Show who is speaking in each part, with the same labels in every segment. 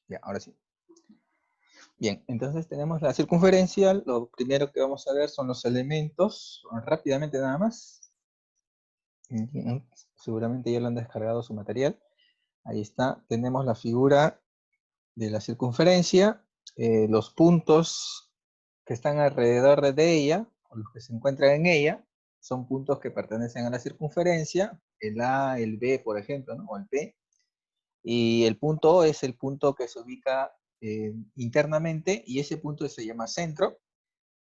Speaker 1: Ya, ahora sí. Bien, entonces tenemos la circunferencia. Lo primero que vamos a ver son los elementos. Rápidamente nada más. Bien, seguramente ya lo han descargado su material. Ahí está. Tenemos la figura de la circunferencia. Los puntos que están alrededor de ella, o los que se encuentran en ella, son puntos que pertenecen a la circunferencia. El A, el B, por ejemplo, ¿no? O el P. Y el punto O es el punto que se ubica internamente y ese punto se llama centro.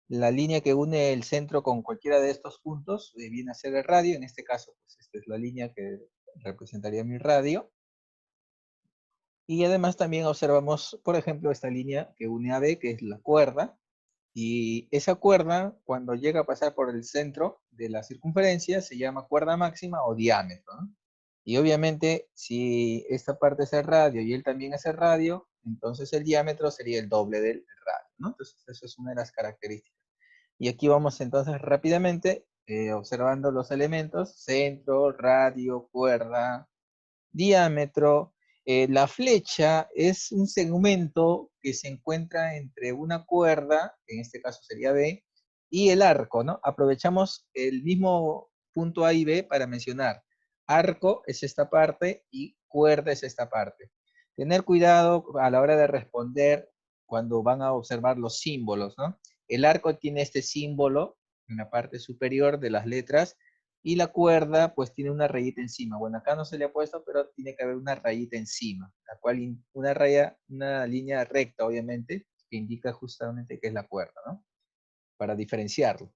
Speaker 1: La línea que une el centro con cualquiera de estos puntos viene a ser el radio. En este caso, pues esta es la línea que representaría mi radio. Y además también observamos, por ejemplo, esta línea que une a B, que es la cuerda. Y esa cuerda, cuando llega a pasar por el centro de la circunferencia, se llama cuerda máxima o diámetro, ¿no? Y obviamente, si esta parte es el radio y él también es el radio, entonces el diámetro sería el doble del radio, ¿no? Entonces, eso es una de las características. Y aquí vamos entonces rápidamente observando los elementos: centro, radio, cuerda, diámetro. La flecha es un segmento que se encuentra entre una cuerda, en este caso sería B, y el arco, ¿no? Aprovechamos el mismo punto A y B para mencionar. Arco es esta parte y cuerda es esta parte. Tener cuidado a la hora de responder cuando van a observar los símbolos, ¿no? El arco tiene este símbolo en la parte superior de las letras y la cuerda pues tiene una rayita encima. Bueno, acá no se le ha puesto, pero tiene que haber una rayita encima, la cual una raya, una línea recta obviamente, que indica justamente que es la cuerda, ¿no? Para diferenciarlo.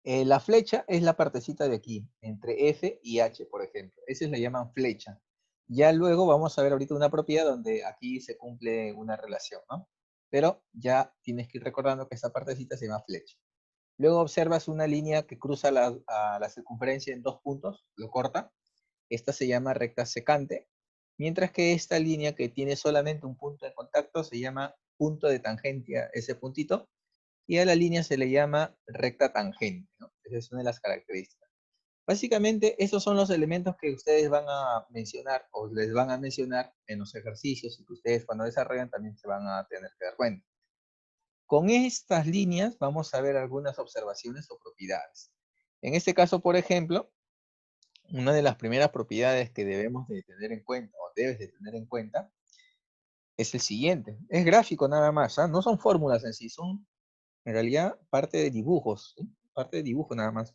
Speaker 1: La flecha es la partecita de aquí, entre F y H, por ejemplo. Esa la llaman flecha. Ya luego vamos a ver ahorita una propiedad donde aquí se cumple una relación, ¿no? Pero ya tienes que ir recordando que esta partecita se llama flecha. Luego observas una línea que cruza a la circunferencia en dos puntos, lo corta. Esta se llama recta secante, mientras que esta línea que tiene solamente un punto de contacto se llama punto de tangencia, ese puntito, y a la línea se le llama recta tangente, ¿no? Esa es una de las características. Básicamente, estos son los elementos que ustedes van a mencionar o les van a mencionar en los ejercicios y que ustedes cuando desarrollan también se van a tener que dar cuenta. Con estas líneas vamos a ver algunas observaciones o propiedades. En este caso, por ejemplo, una de las primeras propiedades que debemos de tener en cuenta o debes de tener en cuenta es el siguiente. Es gráfico nada más, ¿ah? No son fórmulas en sí, son en realidad parte de dibujos, ¿sí? Parte de dibujo nada más.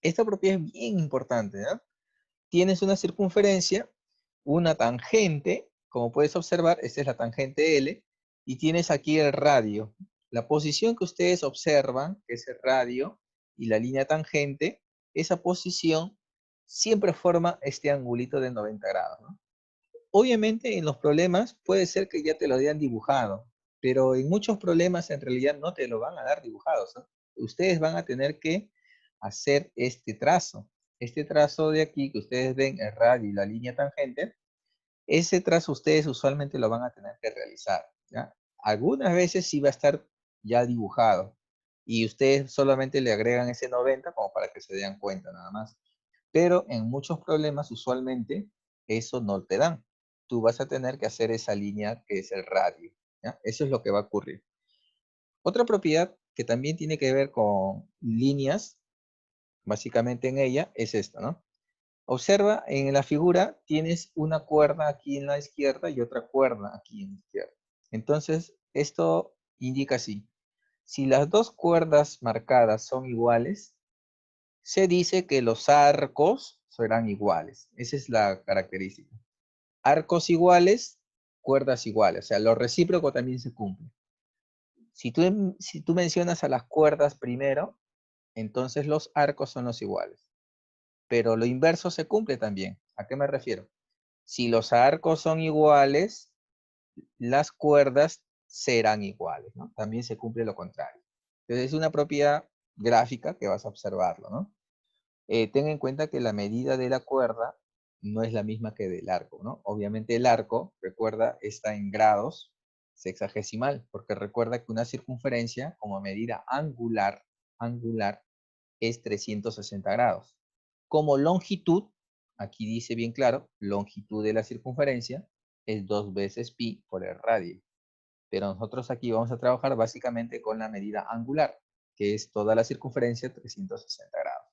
Speaker 1: Esta propiedad es bien importante, ¿ah? Tienes una circunferencia, una tangente, como puedes observar, esta es la tangente L, y tienes aquí el radio. La posición que ustedes observan, que es el radio, y la línea tangente, esa posición siempre forma este angulito de 90 grados, ¿no? Obviamente en los problemas puede ser que ya te lo hayan dibujado, pero en muchos problemas en realidad no te lo van a dar dibujados, ¿no? Ustedes van a tener que hacer este trazo. Este trazo de aquí que ustedes ven, el radio y la línea tangente, ese trazo ustedes usualmente lo van a tener que realizar, ¿ya? Algunas veces sí va a estar ya dibujado y ustedes solamente le agregan ese 90 como para que se den cuenta nada más. Pero en muchos problemas usualmente eso no te dan. Tú vas a tener que hacer esa línea que es el radio, ¿ya? Eso es lo que va a ocurrir. Otra propiedad que también tiene que ver con líneas, básicamente en ella, es esta, ¿no? Observa, en la figura tienes una cuerda aquí en la izquierda y otra cuerda aquí en la izquierda. Entonces, esto indica así. Si las dos cuerdas marcadas son iguales, se dice que los arcos serán iguales. Esa es la característica. Arcos iguales, cuerdas iguales. O sea, lo recíproco también se cumple. Si tú mencionas a las cuerdas primero, entonces los arcos son los iguales. Pero lo inverso se cumple también. ¿A qué me refiero? Si los arcos son iguales, las cuerdas serán iguales, ¿no? También se cumple lo contrario. Entonces es una propiedad gráfica que vas a observarlo, ¿no? Ten en cuenta que la medida de la cuerda no es la misma que del arco, ¿no? Obviamente el arco, recuerda, está en grados sexagesimal, porque recuerda que una circunferencia como medida angular es 360 grados. Como longitud, aquí dice bien claro, longitud de la circunferencia, es 2 veces pi por el radio. Pero nosotros aquí vamos a trabajar básicamente con la medida angular, que es toda la circunferencia 360 grados.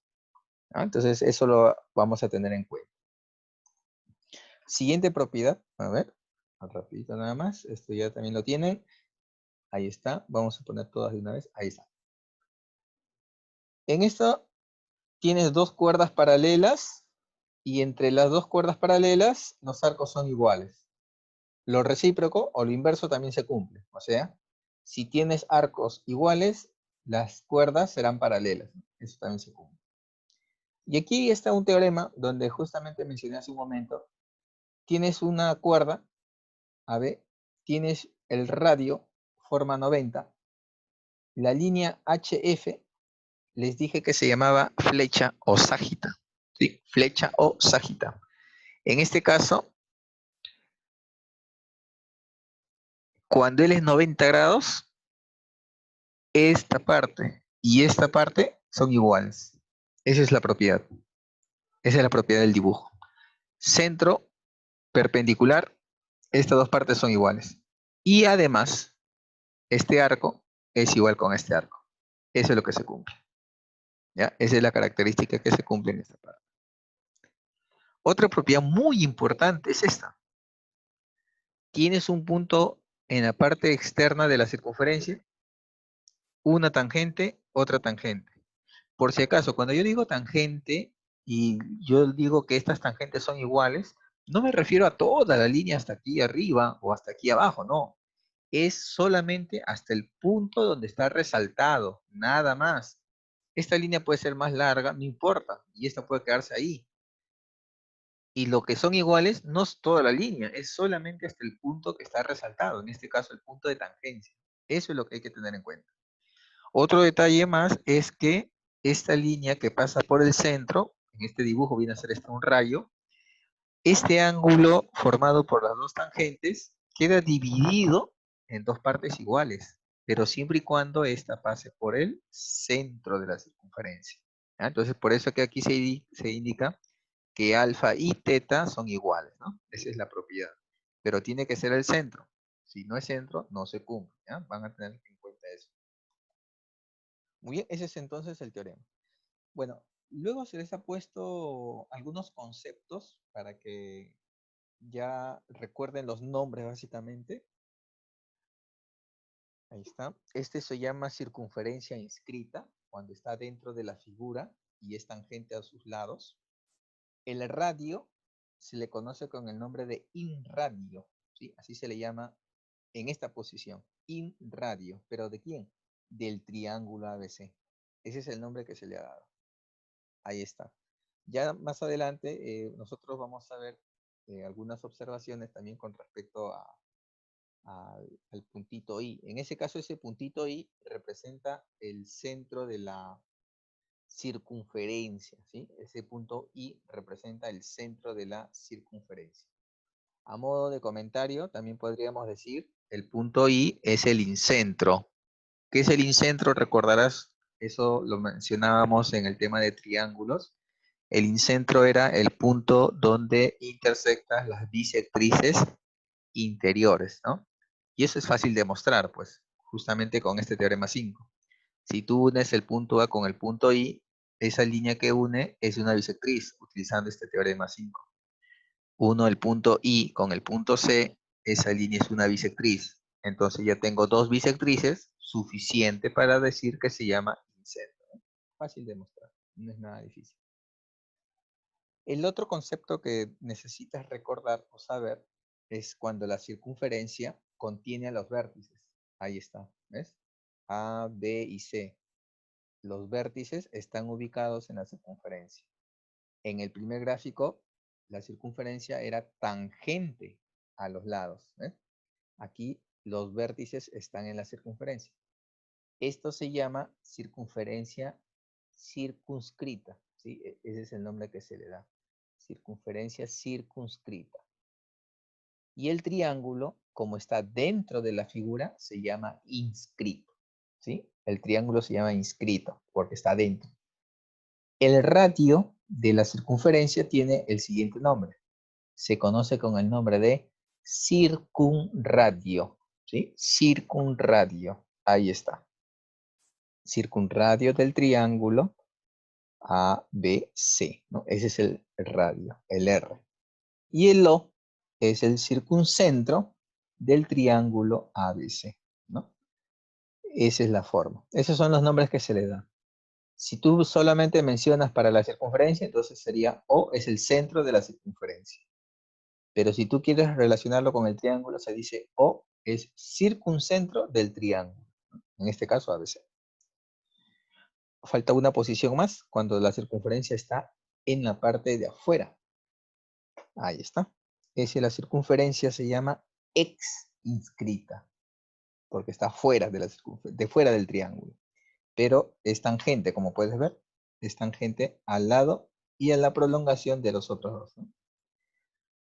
Speaker 1: ¿No? Entonces, eso lo vamos a tener en cuenta. Siguiente propiedad, a ver, rapidito nada más, esto ya también lo tienen. Ahí está, vamos a poner todas de una vez, ahí está. En esto tienes dos cuerdas paralelas y entre las dos cuerdas paralelas los arcos son iguales. Lo recíproco o lo inverso también se cumple. O sea, si tienes arcos iguales, las cuerdas serán paralelas. Eso también se cumple. Y aquí está un teorema donde justamente mencioné hace un momento. Tienes una cuerda, AB, tienes el radio, forma 90. La línea HF, les dije que se llamaba flecha o ságita. ¿Sí? Flecha o ságita. En este caso, cuando él es 90 grados, esta parte y esta parte son iguales. Esa es la propiedad. Esa es la propiedad del dibujo. Centro, perpendicular, estas dos partes son iguales. Y además, este arco es igual con este arco. Eso es lo que se cumple. ¿Ya? Esa es la característica que se cumple en esta parte. Otra propiedad muy importante es esta. Tienes un punto en la parte externa de la circunferencia, una tangente, otra tangente. Por si acaso, cuando yo digo tangente y yo digo que estas tangentes son iguales, no me refiero a toda la línea hasta aquí arriba o hasta aquí abajo, no. Es solamente hasta el punto donde está resaltado, nada más. Esta línea puede ser más larga, no importa, y esta puede quedarse ahí. Y lo que son iguales no es toda la línea, es solamente hasta el punto que está resaltado, en este caso el punto de tangencia. Eso es lo que hay que tener en cuenta. Otro detalle más es que esta línea que pasa por el centro, en este dibujo viene a ser un rayo, este ángulo formado por las dos tangentes queda dividido en dos partes iguales, pero siempre y cuando esta pase por el centro de la circunferencia. ¿Ya? Entonces, por eso que aquí se indica que alfa y teta son iguales, ¿no? Esa es la propiedad. Pero tiene que ser el centro. Si no es centro, no se cumple. ¿Ya? Van a tener en cuenta eso. Muy bien, ese es entonces el teorema. Bueno, luego se les ha puesto algunos conceptos para que ya recuerden los nombres básicamente. Ahí está. Este se llama circunferencia inscrita cuando está dentro de la figura y es tangente a sus lados. El radio se le conoce con el nombre de inradio, ¿sí? Así se le llama en esta posición, inradio. ¿Pero de quién? Del triángulo ABC. Ese es el nombre que se le ha dado. Ahí está. Ya más adelante nosotros vamos a ver algunas observaciones también con respecto al puntito I. En ese caso, ese puntito I representa el centro de la circunferencia, ¿sí? Ese punto I representa el centro de la circunferencia. A modo de comentario, también podríamos decir, el punto I es el incentro. ¿Qué es el incentro? Recordarás, eso lo mencionábamos en el tema de triángulos. El incentro era el punto donde intersectan las bisectrices interiores, ¿no? Y eso es fácil de mostrar, pues, justamente con este teorema 5. Si tú unes el punto A con el punto I, esa línea que une es una bisectriz, utilizando este teorema 5. Uno el punto I con el punto C, esa línea es una bisectriz. Entonces ya tengo dos bisectrices, suficiente para decir que se llama incentro, ¿no? Fácil de mostrar, no es nada difícil. El otro concepto que necesitas recordar o saber es cuando la circunferencia contiene a los vértices. Ahí está, ¿ves? A, B y C. Los vértices están ubicados en la circunferencia. En el primer gráfico, la circunferencia era tangente a los lados. ¿Ves? Aquí los vértices están en la circunferencia. Esto se llama circunferencia circunscrita, ¿sí? Ese es el nombre que se le da. Circunferencia circunscrita. Y el triángulo, como está dentro de la figura, se llama inscrito, ¿sí? El triángulo se llama inscrito porque está dentro. El radio de la circunferencia tiene el siguiente nombre. Se conoce con el nombre de circunradio, ¿sí? Circunradio, ahí está. Circunradio del triángulo ABC, ¿no? Ese es el radio, el R. Y el O es el circuncentro del triángulo ABC, ¿no? Esa es la forma. Esos son los nombres que se le dan. Si tú solamente mencionas para la circunferencia, entonces sería O es el centro de la circunferencia. Pero si tú quieres relacionarlo con el triángulo, se dice O es circuncentro del triángulo. En este caso, ABC. Falta una posición más cuando la circunferencia está en la parte de afuera. Ahí está. La circunferencia se llama ex-inscrita, porque está fuera fuera del triángulo. Pero es tangente, como puedes ver, es tangente al lado y a la prolongación de los otros dos, ¿no?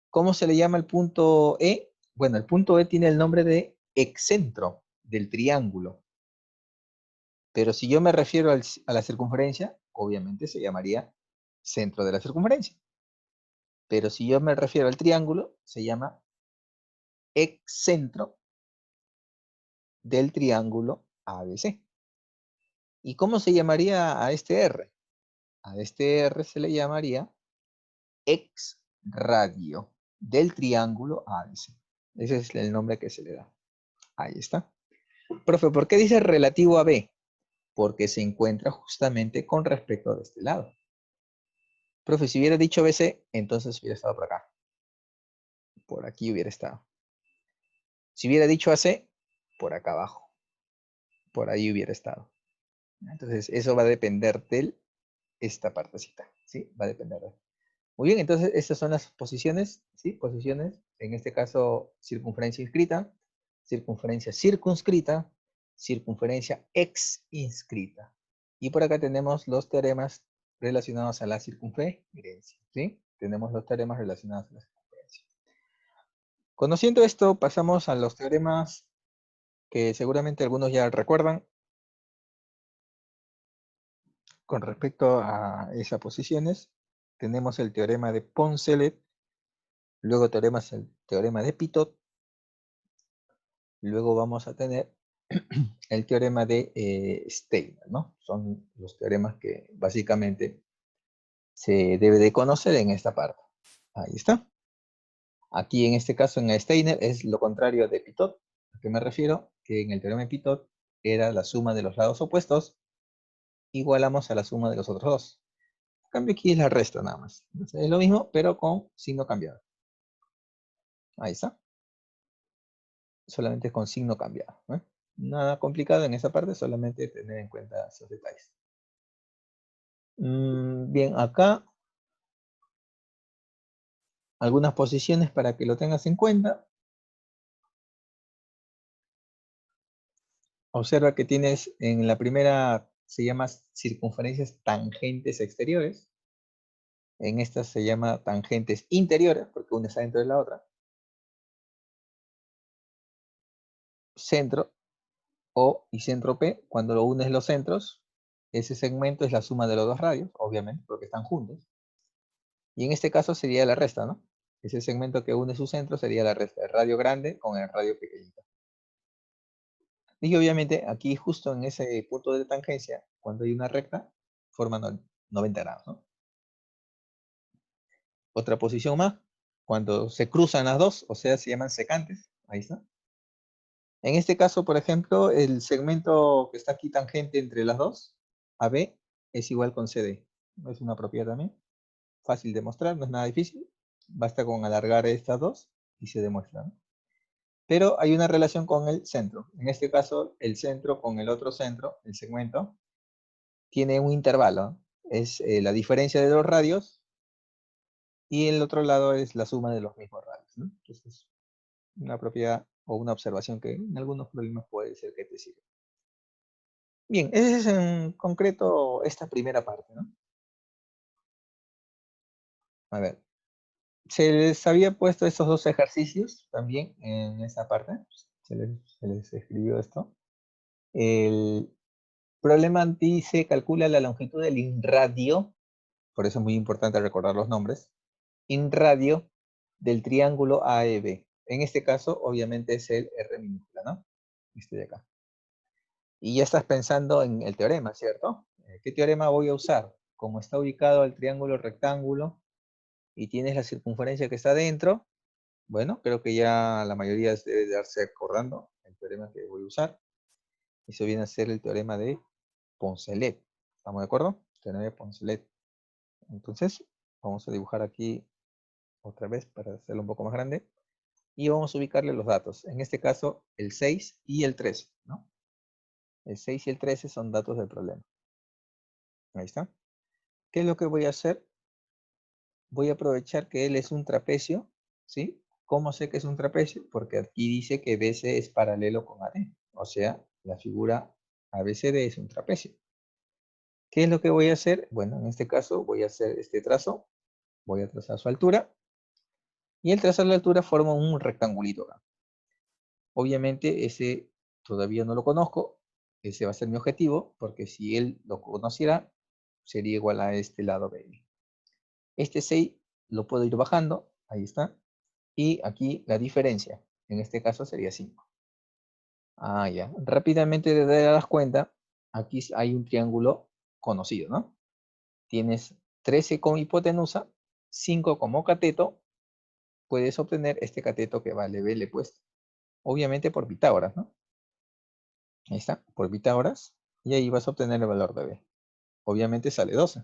Speaker 1: ¿Cómo se le llama el punto E? Bueno, el punto E tiene el nombre de excentro del triángulo. Pero si yo me refiero a la circunferencia, obviamente se llamaría centro de la circunferencia. Pero si yo me refiero al triángulo, se llama excentro del triángulo ABC. ¿Y cómo se llamaría a este R? A este R se le llamaría ex radio del triángulo ABC. Ese es el nombre que se le da. Ahí está. Profe, ¿por qué dice relativo a B? Porque se encuentra justamente con respecto de este lado. Profe, si hubiera dicho BC, entonces hubiera estado por acá. Por aquí hubiera estado. Si hubiera dicho AC, por acá abajo. Por ahí hubiera estado. Entonces, eso va a depender de esta partecita. ¿Sí? Va a depender de. Muy bien, entonces estas son las posiciones, ¿sí? Posiciones, en este caso, circunferencia inscrita, circunferencia circunscrita, circunferencia ex-inscrita. Y por acá tenemos los teoremas relacionados a la circunferencia, ¿sí? Tenemos los teoremas relacionados a la circunferencia. Conociendo esto, pasamos a los teoremas que seguramente algunos ya recuerdan con respecto a esas posiciones. Tenemos el teorema de Poncelet, luego tenemos el teorema de Pitot, luego vamos a tener el teorema de Steiner, ¿no? Son los teoremas que básicamente se debe de conocer en esta parte. Ahí está. Aquí en este caso en Steiner es lo contrario de Pitot. ¿A qué me refiero? Que en el teorema de Pitot era la suma de los lados opuestos, igualamos a la suma de los otros dos. En cambio aquí es la resta nada más. Entonces, es lo mismo, pero con signo cambiado. Ahí está. Solamente con signo cambiado, ¿no? Nada complicado en esa parte, solamente tener en cuenta esos detalles. Bien, acá algunas posiciones para que lo tengas en cuenta. Observa que tienes en la primera, se llama circunferencias tangentes exteriores. En esta se llama tangentes interiores, porque una está dentro de la otra. Centro O y centro P, cuando lo unes los centros, ese segmento es la suma de los dos radios, obviamente, porque están juntos. Y en este caso sería la resta, ¿no? Ese segmento que une sus centros sería la resta, el radio grande con el radio pequeñito. Y obviamente aquí justo en ese punto de tangencia, cuando hay una recta, forman 90 grados, ¿no? Otra posición más, cuando se cruzan las dos, o sea, se llaman secantes. Ahí está. En este caso, por ejemplo, el segmento que está aquí tangente entre las dos, AB, es igual con CD. Es una propiedad también. Fácil de mostrar, no es nada difícil. Basta con alargar estas dos y se demuestra, ¿no? Pero hay una relación con el centro. En este caso, el centro con el otro centro, el segmento, tiene un intervalo. Es la diferencia de los radios y el otro lado es la suma de los mismos radios, ¿no? Entonces, una propiedad o una observación que en algunos problemas puede ser que te sirva. Bien, esa es en concreto esta primera parte, ¿no? A ver, se les había puesto estos dos ejercicios también en esta parte. Se les escribió esto. El problema dice, calcula la longitud del inradio, por eso es muy importante recordar los nombres, inradio del triángulo AEB. En este caso, obviamente es el R minúscula, ¿no? Este de acá. Y ya estás pensando en el teorema, ¿cierto? ¿Qué teorema voy a usar? Como está ubicado el triángulo rectángulo y tienes la circunferencia que está dentro, bueno, creo que ya la mayoría debe darse acordando el teorema que voy a usar. Eso viene a ser el teorema de Poncelet. ¿Estamos de acuerdo? Teorema de Poncelet. Entonces, vamos a dibujar aquí otra vez para hacerlo un poco más grande. Y vamos a ubicarle los datos. En este caso, el 6 y el 13, ¿no? El 6 y el 13 son datos del problema. Ahí está. ¿Qué es lo que voy a hacer? Voy a aprovechar que él es un trapecio, ¿sí? ¿Cómo sé que es un trapecio? Porque aquí dice que BC es paralelo con AD. O sea, la figura ABCD es un trapecio. ¿Qué es lo que voy a hacer? Bueno, en este caso voy a hacer este trazo. Voy a trazar su altura. Y al trazar la altura forma un rectangulito acá. Obviamente ese todavía no lo conozco. Ese va a ser mi objetivo, porque si él lo conociera, sería igual a este lado BL. Este 6 lo puedo ir bajando. Ahí está. Y aquí la diferencia, en este caso sería 5. Ah, ya. Rápidamente te das cuenta, aquí hay un triángulo conocido, ¿no? Tienes 13 como hipotenusa, 5 como cateto, puedes obtener este cateto que vale BL puesto. Obviamente por Pitágoras, ¿no? Ahí está, por Pitágoras, y ahí vas a obtener el valor de B. Obviamente sale 12.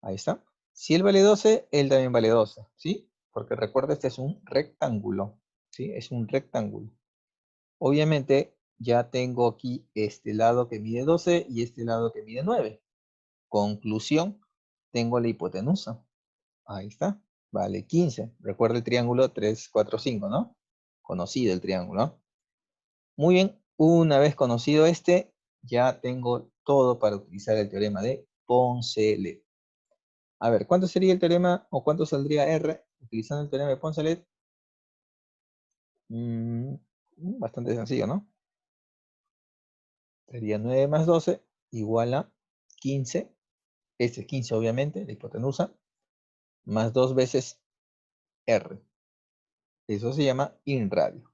Speaker 1: Ahí está. Si él vale 12, él también vale 12, ¿sí? Porque recuerda, este es un rectángulo, ¿sí? Es un rectángulo. Obviamente ya tengo aquí este lado que mide 12 y este lado que mide 9. Conclusión, tengo la hipotenusa. Ahí está, vale 15. Recuerda el triángulo 3, 4, 5, ¿no? Conocido el triángulo, ¿no? Muy bien, una vez conocido este, ya tengo todo para utilizar el teorema de Poncelet. A ver, ¿cuánto sería el teorema o cuánto saldría R utilizando el teorema de Poncelet? Bastante sencillo, ¿no? Sería 9 más 12 igual a 15. Este es 15, obviamente, la hipotenusa, más 2 veces R. Eso se llama INRADIO.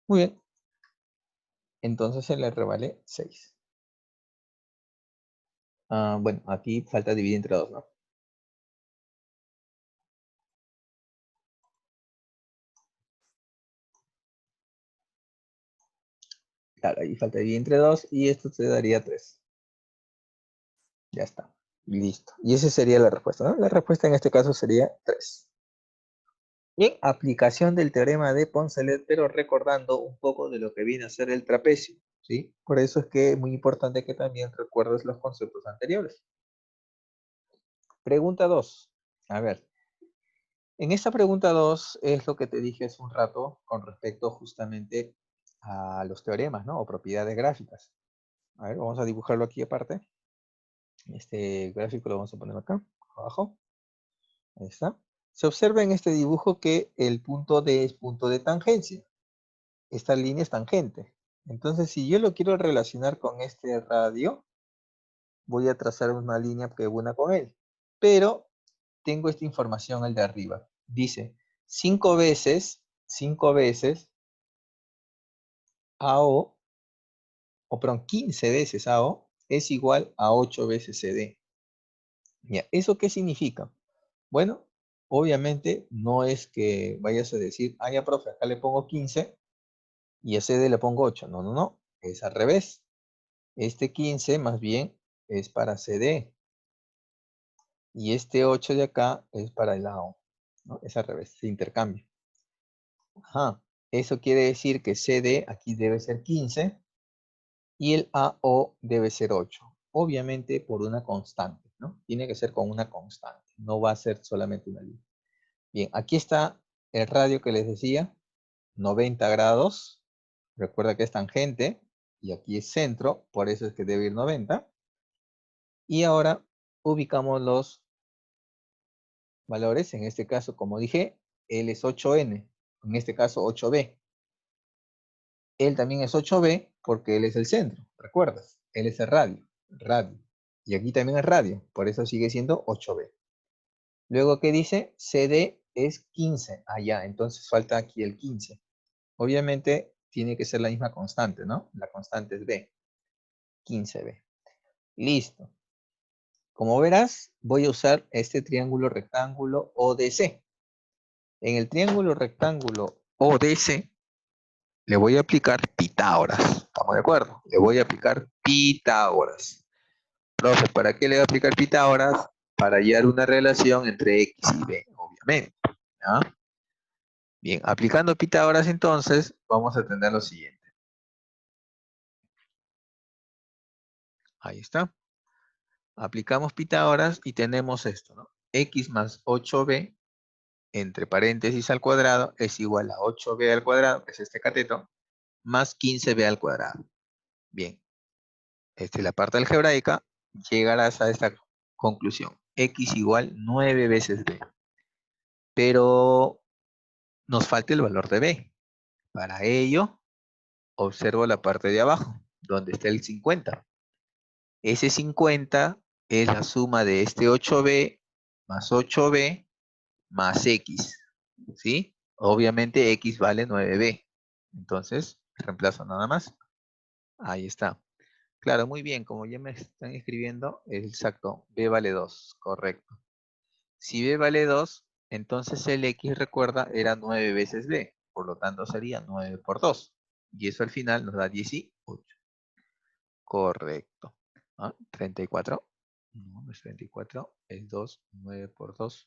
Speaker 1: Muy bien. Entonces el R vale 6. Bueno, aquí falta dividir entre 2, ¿no? Claro, ahí falta dividir entre 2 y esto te daría 3. Ya está. Listo. Y esa sería la respuesta, ¿no? La respuesta en este caso sería 3. Bien, aplicación del teorema de Poncelet, pero recordando un poco de lo que viene a ser el trapecio, ¿sí? Por eso es que es muy importante que también recuerdes los conceptos anteriores. Pregunta 2. A ver, en esta pregunta 2 es lo que te dije hace un rato con respecto justamente a los teoremas, ¿no? O propiedades gráficas. A ver, vamos a dibujarlo aquí aparte. Este gráfico lo vamos a poner acá, abajo. Ahí está. Se observa en este dibujo que el punto D es punto de tangencia. Esta línea es tangente. Entonces, si yo lo quiero relacionar con este radio, voy a trazar una línea que una con él. Pero tengo esta información, el de arriba. Dice 5 veces AO, o perdón, 15 veces AO es igual a 8 veces CD. Ya, ¿eso qué significa? Bueno, obviamente no es que vayas a decir, ya profe, acá le pongo 15 y a CD le pongo 8. No, no, no, es al revés. Este 15 más bien es para CD. Y este 8 de acá es para el AO, ¿no? Es al revés, se intercambia. Ajá. Eso quiere decir que CD aquí debe ser 15 y el AO debe ser 8. Obviamente por una constante, ¿no? Tiene que ser con una constante, no va a ser solamente una línea. Bien, aquí está el radio que les decía, 90 grados. Recuerda que es tangente y aquí es centro, por eso es que debe ir 90. Y ahora ubicamos los valores. En este caso, como dije, él es 8N, en este caso 8B. Él también es 8B porque él es el centro, ¿recuerdas? Él es el radio. Y aquí también es radio, por eso sigue siendo 8B. Luego, ¿qué dice? CD es 15. Ah, ya, entonces falta aquí el 15. Obviamente tiene que ser la misma constante, ¿no? La constante es b, 15b. Listo. Como verás, voy a usar este triángulo rectángulo ODC. En el triángulo rectángulo ODC le voy a aplicar Pitágoras. ¿Estamos de acuerdo? Le voy a aplicar Pitágoras. Profe, ¿para qué le voy a aplicar Pitágoras? Para hallar una relación entre x y b, obviamente. ¿Ya? Bien, aplicando Pitágoras entonces, vamos a tener lo siguiente. Ahí está. Aplicamos Pitágoras y tenemos esto, ¿no? X más 8b entre paréntesis al cuadrado es igual a 8b al cuadrado, que es este cateto, más 15b al cuadrado. Bien, esta es la parte algebraica, llegarás a esta conclusión. X igual 9 veces b. Pero nos falta el valor de b. Para ello, observo la parte de abajo, donde está el 50. Ese 50 es la suma de este 8b más 8b más x, ¿sí? Obviamente x vale 9b. Entonces, reemplazo nada más. Ahí está. Claro, muy bien, como ya me están escribiendo, es exacto, b vale 2, correcto. Si b vale 2, entonces el x, recuerda, era 9 veces b, por lo tanto sería 9 por 2. Y eso al final nos da 18. Correcto. ¿Ah? 34. No, no es 34, es 2, 9 por 2.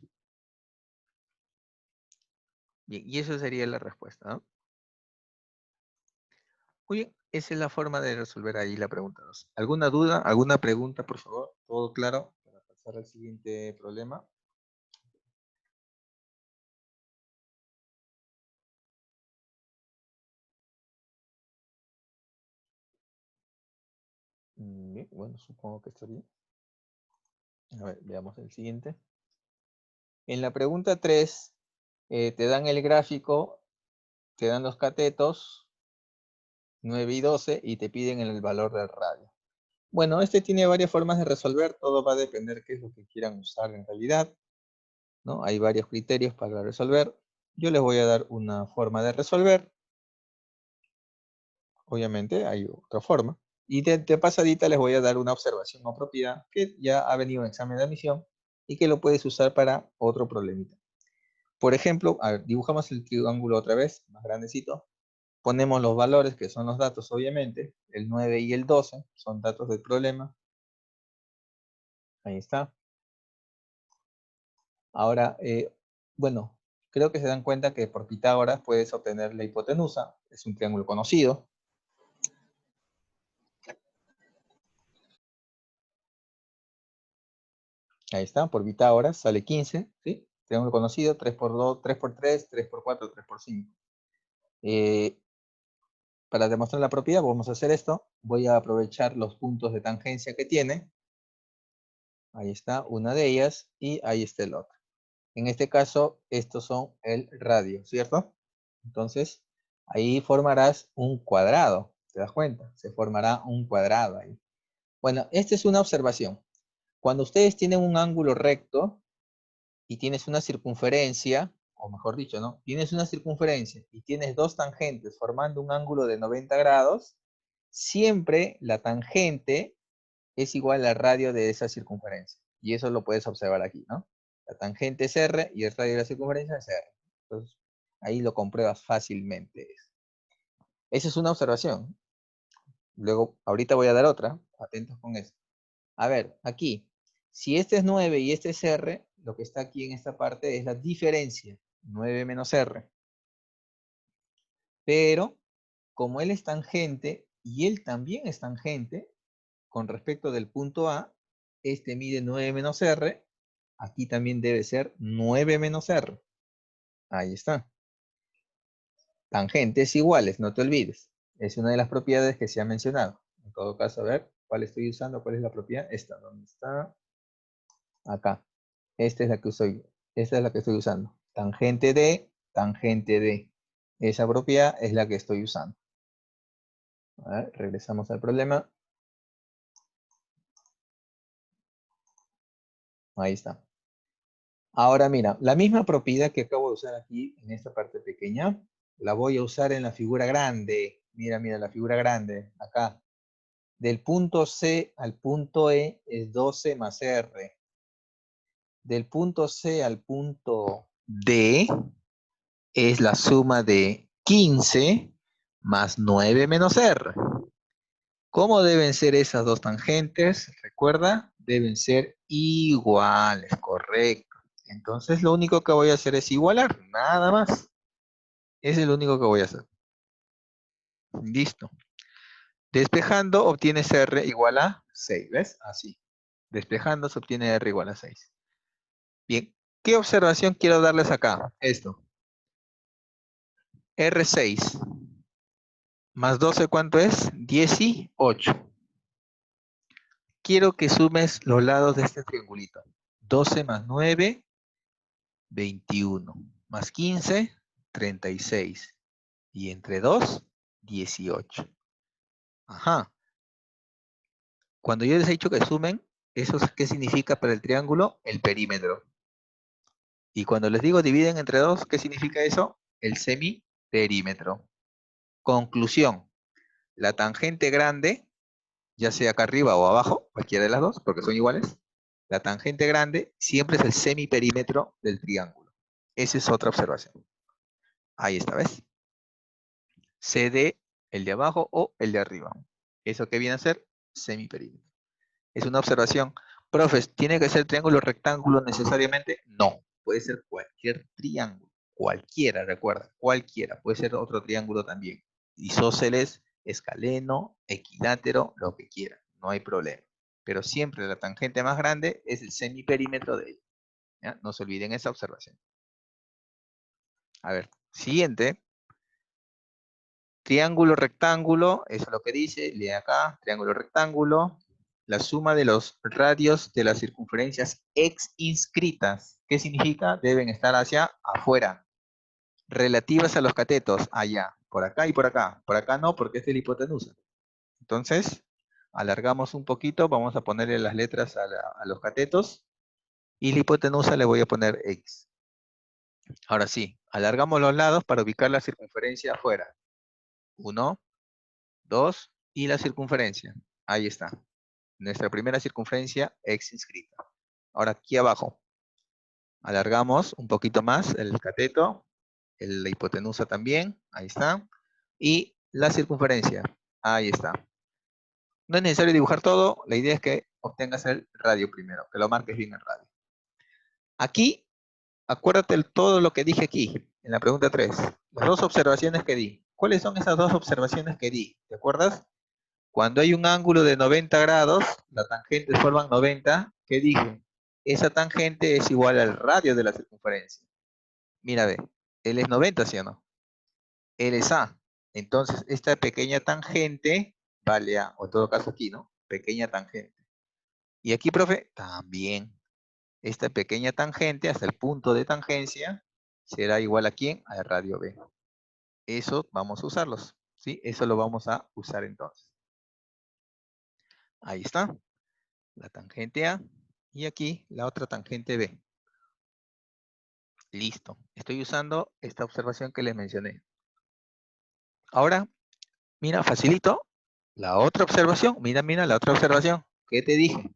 Speaker 1: Bien, y eso sería la respuesta, ¿no? Muy bien, esa es la forma de resolver ahí la pregunta 2. ¿Alguna duda? ¿Alguna pregunta, por favor? ¿Todo claro? Para pasar al siguiente problema. Bien, bueno, supongo que está bien. A ver, veamos el siguiente. En la pregunta 3, te dan el gráfico, te dan los catetos, 9 y 12, y te piden el valor del radio. Bueno, este tiene varias formas de resolver, todo va a depender qué es lo que quieran usar en realidad, ¿no? Hay varios criterios para resolver. Yo les voy a dar una forma de resolver. Obviamente hay otra forma. Y de pasadita les voy a dar una observación o propiedad que ya ha venido en examen de admisión y que lo puedes usar para otro problemita. Por ejemplo, a ver, dibujamos el triángulo otra vez, más grandecito. Ponemos los valores, que son los datos, obviamente. El 9 y el 12 son datos del problema. Ahí está. Ahora, bueno, creo que se dan cuenta que por Pitágoras puedes obtener la hipotenusa. Es un triángulo conocido. Ahí está, por Pitágoras sale 15, ¿sí? Triángulo conocido, 3 por 2, 3 por 3, 3 por 4, 3 por 5. Para demostrar la propiedad vamos a hacer esto. Voy a aprovechar los puntos de tangencia que tiene. Ahí está una de ellas y ahí está el otro. En este caso, estos son el radio, ¿cierto? Entonces, ahí formarás un cuadrado. ¿Te das cuenta? Se formará un cuadrado ahí. Bueno, esta es una observación. Cuando ustedes tienen un ángulo recto y tienes una circunferencia, o mejor dicho, ¿no? Tienes una circunferencia y tienes dos tangentes formando un ángulo de 90 grados, siempre la tangente es igual al radio de esa circunferencia. Y eso lo puedes observar aquí, ¿no? La tangente es R y el radio de la circunferencia es R. Entonces, ahí lo compruebas fácilmente. Esa es una observación. Luego, ahorita voy a dar otra. Atentos con esto. A ver, aquí. Si este es 9 y este es R, lo que está aquí en esta parte es la diferencia. 9 menos R. Pero, como él es tangente y él también es tangente, con respecto del punto A, este mide 9 menos R, aquí también debe ser 9 menos R. Ahí está. Tangentes iguales, no te olvides. Es una de las propiedades que se ha mencionado. En todo caso, a ver, ¿cuál estoy usando? ¿Cuál es la propiedad? Esta, ¿dónde está? Acá. Esta es la que estoy usando. Tangente de, tangente de. Esa propiedad es la que estoy usando. A ver, regresamos al problema. Ahí está. Ahora mira, la misma propiedad que acabo de usar aquí en esta parte pequeña, la voy a usar en la figura grande. Mira, mira, la figura grande, acá. Del punto C al punto E es 12 más R. Del punto C al punto D es la suma de 15 más 9 menos R. ¿Cómo deben ser esas dos tangentes? Recuerda, deben ser iguales, correcto. Entonces lo único que voy a hacer es igualar, nada más. Ese es lo único que voy a hacer. Listo. Despejando obtienes R igual a 6, ¿ves? Así. Despejando se obtiene R igual a 6. Bien, ¿qué observación quiero darles acá? Esto. R6 más 12, ¿cuánto es? 18. Quiero que sumes los lados de este triangulito. 12 más 9, 21. Más 15, 36. Y entre 2, 18. Ajá. Cuando yo les he dicho que sumen, ¿eso qué significa para el triángulo? El perímetro. Y cuando les digo dividen entre 2, ¿qué significa eso? El semiperímetro. Conclusión. La tangente grande, ya sea acá arriba o abajo, cualquiera de las dos, porque son iguales, la tangente grande siempre es el semiperímetro del triángulo. Esa es otra observación. Ahí está, ¿ves? CD, el de abajo o el de arriba. ¿Eso qué viene a ser? Semiperímetro. Es una observación. Profes, ¿tiene que ser triángulo rectángulo necesariamente? No, puede ser cualquier triángulo. Cualquiera, recuerda, cualquiera. Puede ser otro triángulo también. Isósceles, escaleno, equilátero, lo que quiera. No hay problema. Pero siempre la tangente más grande es el semiperímetro de ella. ¿Ya? No se olviden esa observación. A ver, siguiente. Triángulo rectángulo, eso es lo que dice, lee acá, triángulo rectángulo, la suma de los radios de las circunferencias ex inscritas. ¿Qué significa? Deben estar hacia afuera. Relativas a los catetos, allá, por acá y por acá. Por acá no, porque es de la hipotenusa. Entonces, alargamos un poquito, vamos a ponerle las letras a los catetos, y la hipotenusa le voy a poner X. Ahora sí, alargamos los lados para ubicar la circunferencia afuera. 1, 2 y la circunferencia. Ahí está. Nuestra primera circunferencia ex inscrita. Ahora aquí abajo. Alargamos un poquito más el cateto, la hipotenusa también. Ahí está. Y la circunferencia. Ahí está. No es necesario dibujar todo. La idea es que obtengas el radio primero. Que lo marques bien el radio. Aquí, acuérdate todo lo que dije aquí. En la pregunta 3. Las dos observaciones que di. ¿Cuáles son esas dos observaciones que di? ¿Te acuerdas? Cuando hay un ángulo de 90 grados, las tangentes forman 90, ¿qué dije? Esa tangente es igual al radio de la circunferencia. Mira, ve, él es 90, ¿sí o no? Él es A. Entonces, esta pequeña tangente vale A, o en todo caso aquí, ¿no? Pequeña tangente. Y aquí, profe, también. Esta pequeña tangente hasta el punto de tangencia será igual a ¿quién? Al radio B. Eso vamos a usarlos, ¿sí? Eso lo vamos a usar entonces. Ahí está. La tangente A y aquí la otra tangente B. Listo. Estoy usando esta observación que les mencioné. Ahora, mira, facilito. La otra observación, mira, mira la otra observación. ¿Qué te dije?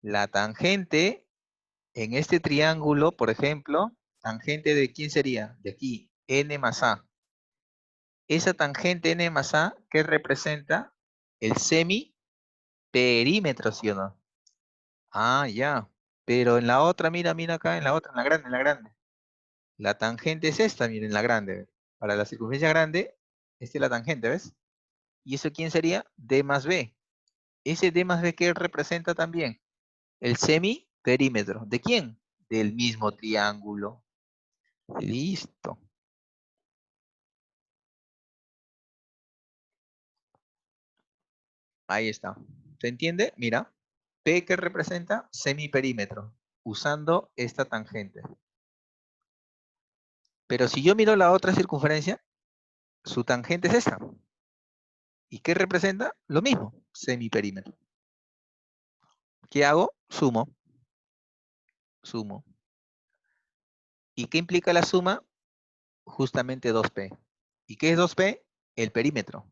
Speaker 1: La tangente en este triángulo, por ejemplo, tangente de ¿quién sería? De aquí, n más a. Esa tangente n más a, ¿qué representa? El semiperímetro, ¿sí o no? Ah, ya. Pero en la otra, mira, mira acá, en la otra, en la grande, en la grande. La tangente es esta, miren, la grande. Para la circunferencia grande, esta es la tangente, ¿ves? ¿Y eso quién sería? D más B. Ese D más B, ¿qué representa también? El semiperímetro. ¿De quién? Del mismo triángulo. Listo. Ahí está. ¿Se entiende? Mira. P que representa semiperímetro, usando esta tangente. Pero si yo miro la otra circunferencia, su tangente es esta. ¿Y qué representa? Lo mismo, semiperímetro. ¿Qué hago? Sumo. Sumo. ¿Y qué implica la suma? Justamente 2p. ¿Y qué es 2p? El perímetro.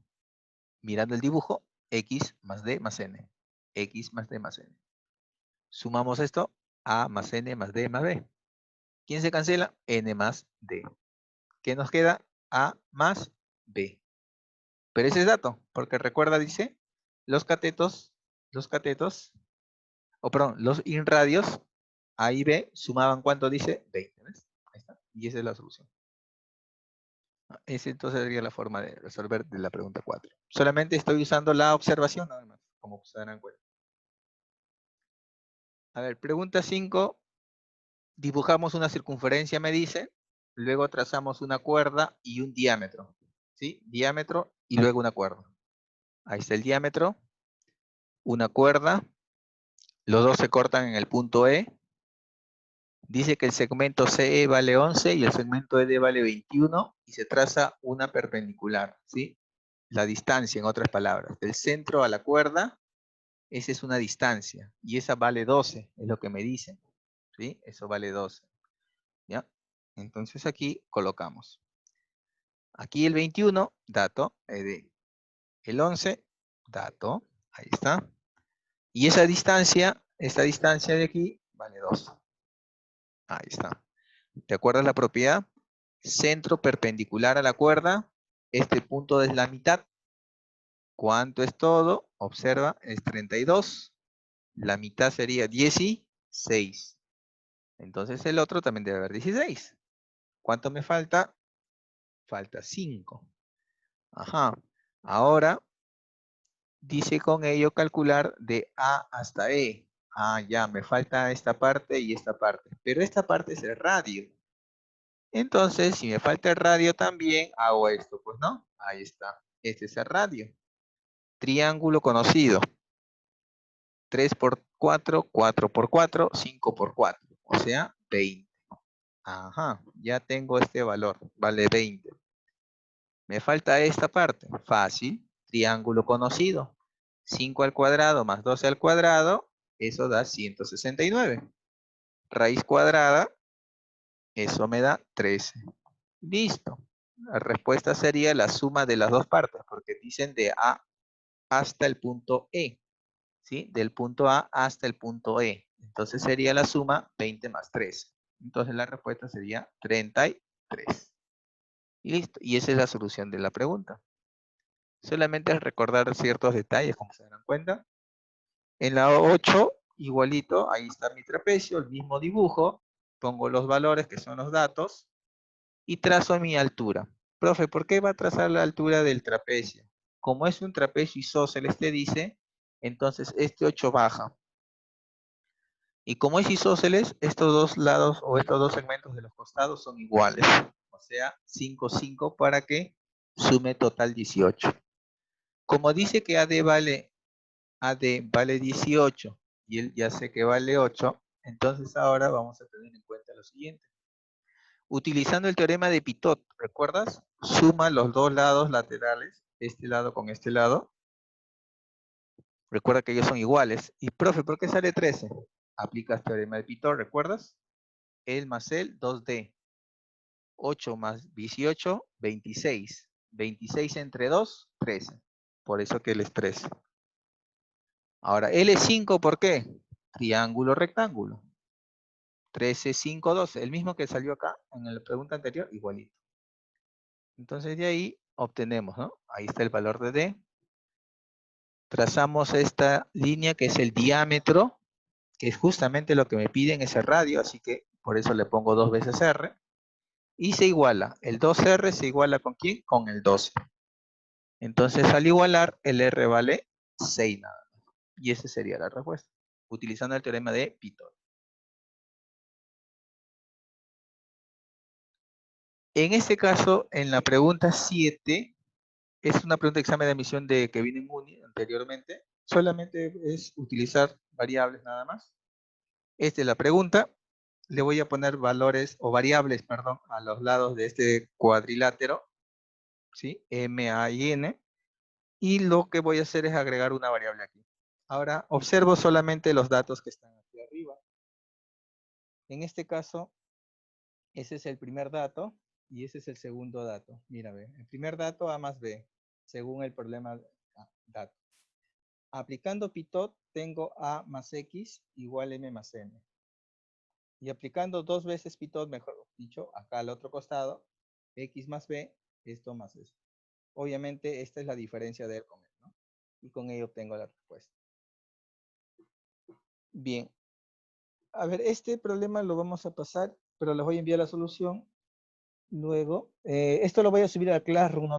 Speaker 1: Mirando el dibujo, x más d más n. X más d más n. Sumamos esto, a más n más d más b. ¿Quién se cancela? N más d. ¿Qué nos queda? A más b. Pero ese es dato, porque recuerda, dice, los catetos, los inradios, A y B, sumaban ¿cuánto dice? 20, ¿ves? Ahí está. Y esa es la solución. Esa entonces sería la forma de resolver de la pregunta 4. Solamente estoy usando la observación, nada más, como se darán cuenta. A ver, pregunta 5. Dibujamos una circunferencia, me dice. Luego trazamos una cuerda y un diámetro. ¿Sí? Diámetro y luego una cuerda. Ahí está el diámetro. Una cuerda. Los dos se cortan en el punto E. Dice que el segmento CE vale 11 y el segmento ED vale 21 y se traza una perpendicular, ¿sí? La distancia, en otras palabras, del centro a la cuerda, esa es una distancia y esa vale 12, es lo que me dicen, ¿sí? Eso vale 12, ¿ya? Entonces aquí colocamos. Aquí el 21, dato, ED. El 11, dato, ahí está. Y esa distancia, esta distancia de aquí, vale 12. Ahí está. ¿Te acuerdas la propiedad? Centro perpendicular a la cuerda. Este punto es la mitad. ¿Cuánto es todo? Observa, es 32. La mitad sería 16. Entonces el otro también debe haber 16. ¿Cuánto me falta? Falta 5. Ajá. Ahora dice con ello calcular de A hasta E. Ah, ya, me falta esta parte y esta parte. Pero esta parte es el radio. Entonces, si me falta el radio también, hago esto, pues, ¿no? Ahí está. Este es el radio. Triángulo conocido. 3 por 4, 4 por 4, 5 por 4. O sea, 20. Ajá, ya tengo este valor. Vale 20. Me falta esta parte. Fácil. Triángulo conocido. 5 al cuadrado más 12 al cuadrado, eso da 169. Raíz cuadrada, eso me da 13. Listo. La respuesta sería la suma de las dos partes, porque dicen de A hasta el punto E, ¿sí? Del punto A hasta el punto E. Entonces sería la suma 20 más 13. Entonces la respuesta sería 33. Listo. Y esa es la solución de la pregunta. Solamente es recordar ciertos detalles, como se dan cuenta. En la 8, igualito, ahí está mi trapecio, el mismo dibujo. Pongo los valores, que son los datos, y trazo mi altura. Profe, ¿por qué va a trazar la altura del trapecio? Como es un trapecio isósceles, te dice, entonces este 8 baja. Y como es isósceles, estos dos lados o estos dos segmentos de los costados son iguales. O sea, 5, 5 para que sume total 18. Como dice que AD vale 18 y él ya sé que vale 8, entonces ahora vamos a tener en cuenta lo siguiente. Utilizando el teorema de Pitot, ¿recuerdas? Suma los dos lados laterales, este lado con este lado. Recuerda que ellos son iguales. Y profe, ¿por qué sale 13? Aplicas teorema de Pitot, ¿recuerdas? El más el, 2D. 8 más 18, 26. 26 entre 2, 13. Por eso que él es 13. Ahora, L es 5, ¿por qué? Triángulo rectángulo. 13, 5, 12. El mismo que salió acá en la pregunta anterior, igualito. Entonces de ahí obtenemos, ¿no? Ahí está el valor de D. Trazamos esta línea que es el diámetro, que es justamente lo que me piden ese radio, así que por eso le pongo 2 veces R. Y se iguala. El 2R se iguala ¿con quién? Con el 12. Entonces al igualar, el R vale 6 nada más. Y esa sería la respuesta, utilizando el teorema de Pitot. En este caso, en la pregunta 7, es una pregunta de examen de admisión de que viene en Uni anteriormente. Solamente es utilizar variables nada más. Esta es la pregunta. Le voy a poner valores o variables, perdón, a los lados de este cuadrilátero, ¿sí? M, A y N. Y lo que voy a hacer es agregar una variable aquí. Ahora observo solamente los datos que están aquí arriba. En este caso, Ese es el primer dato y ese es el segundo dato. Mira, ve. El primer dato A más B, según el problema dato. Aplicando Pitot, tengo A más X igual M más N. Y aplicando 2 veces Pitot, mejor dicho, acá al otro costado, X más B, esto más esto. Obviamente, esta es la diferencia de él con él, ¿no? Y con ello obtengo la respuesta. Bien. A ver, este problema lo vamos a pasar, pero les voy a enviar la solución luego. Esto lo voy a subir a Classroom.